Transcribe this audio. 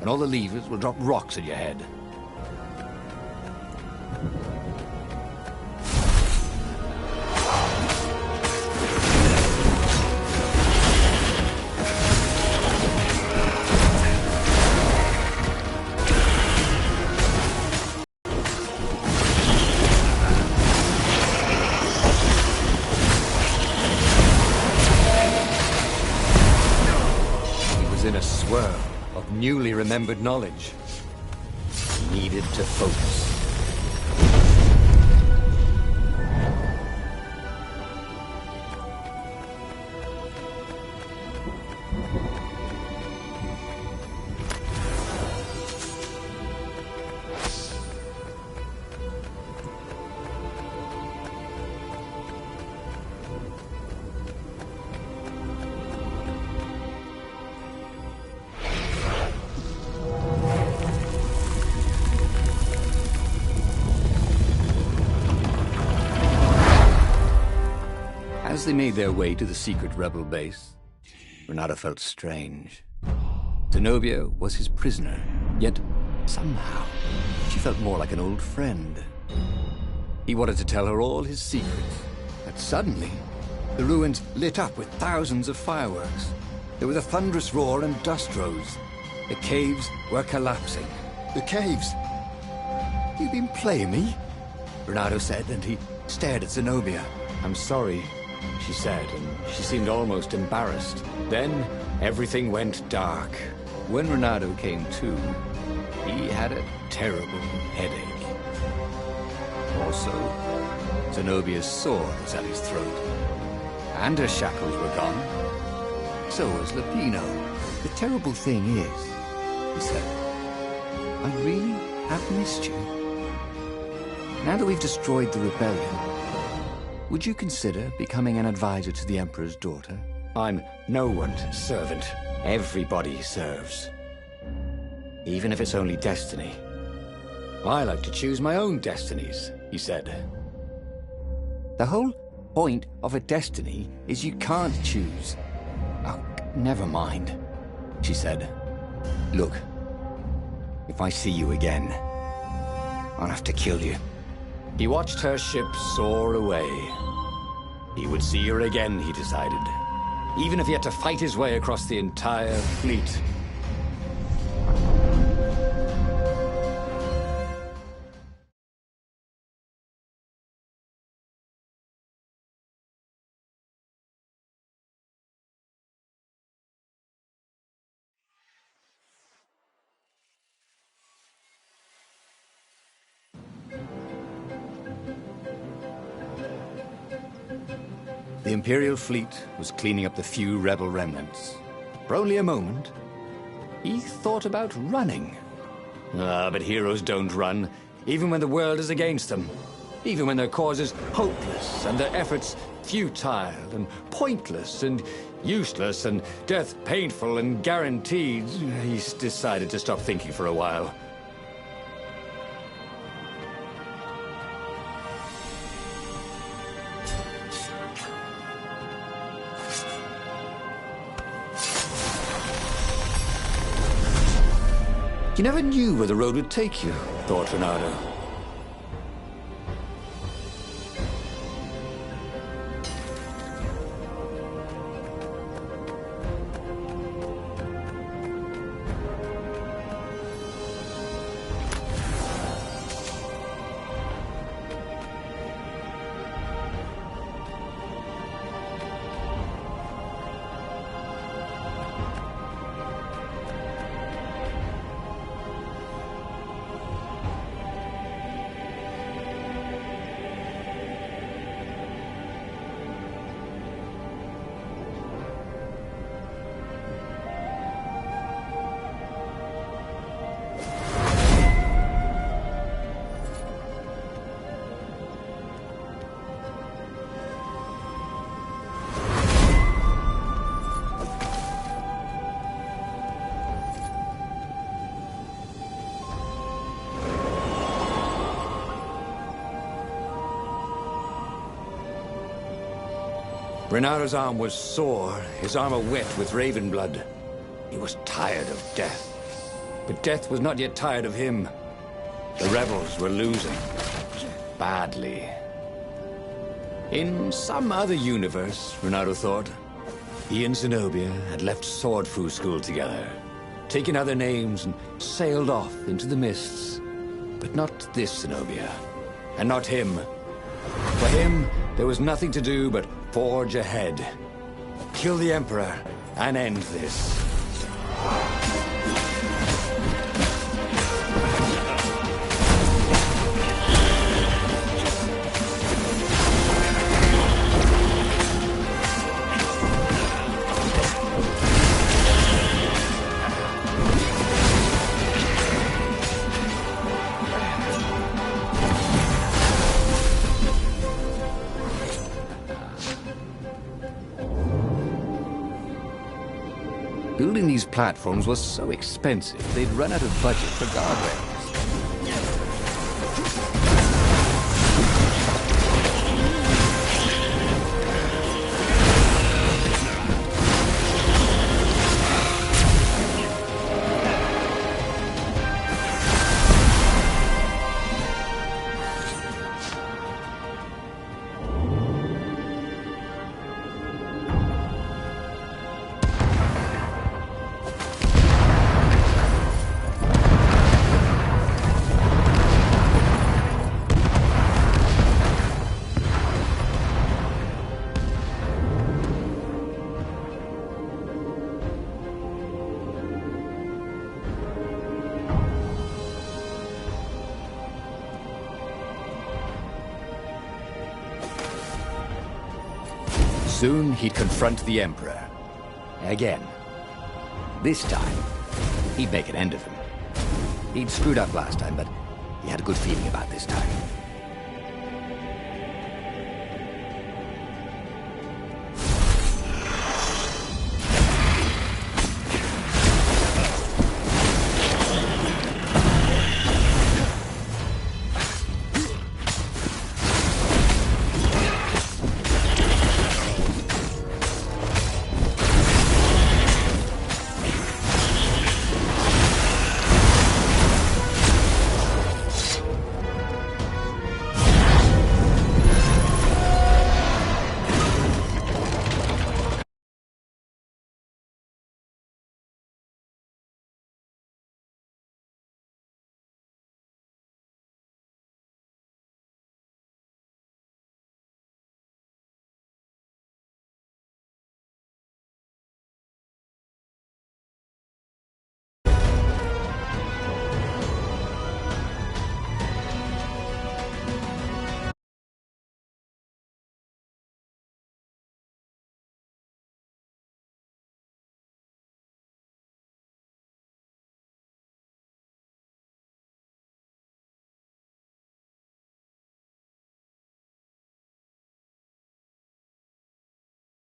and all the levers will drop rocks at your head. In a swirl of newly remembered knowledge. He needed to focus. As they made their way to the secret rebel base, Renato felt strange. Zenobia was his prisoner, yet somehow she felt more like an old friend. He wanted to tell her all his secrets, but suddenly the ruins lit up with thousands of fireworks. There was a thunderous roar and dust rose. The caves were collapsing. The caves! You've been playing me? Renato said, and he stared at Zenobia. I'm sorry, she said, and she seemed almost embarrassed. Then, everything went dark. When Renato came to, he had a terrible headache. Also, Zenobia's sword was at his throat. And her shackles were gone. So was Lupino. The terrible thing is, he said, I really have missed you. Now that we've destroyed the rebellion, would you consider becoming an advisor to the Emperor's daughter? I'm no one's servant. Everybody serves. Even if it's only destiny. I like to choose my own destinies, he said. The whole point of a destiny is you can't choose. Oh, never mind, she said. Look, if I see you again, I'll have to kill you. He watched her ship soar away. He would see her again, he decided. Even if he had to fight his way across the entire fleet. The Imperial fleet was cleaning up the few rebel remnants. For only a moment, he thought about running. But heroes don't run, even when the world is against them. Even when their cause is hopeless, and their efforts futile, and pointless, and useless, and death painful and guaranteed. He's decided to stop thinking for a while. You never knew where the road would take you, thought Renato. Renato's arm was sore, his armor wet with raven blood. He was tired of death. But death was not yet tired of him. The rebels were losing. Badly. In some other universe, Renato thought, he and Zenobia had left Sword Fu School together, taken other names and sailed off into the mists. But not this Zenobia, and not him. For him, there was nothing to do but forge ahead. Kill the Emperor and end this. Building these platforms was so expensive, they'd run out of budget for guardrails. Soon, he'd confront the Emperor. Again. This time, he'd make an end of him. He'd screwed up last time, but he had a good feeling about this time.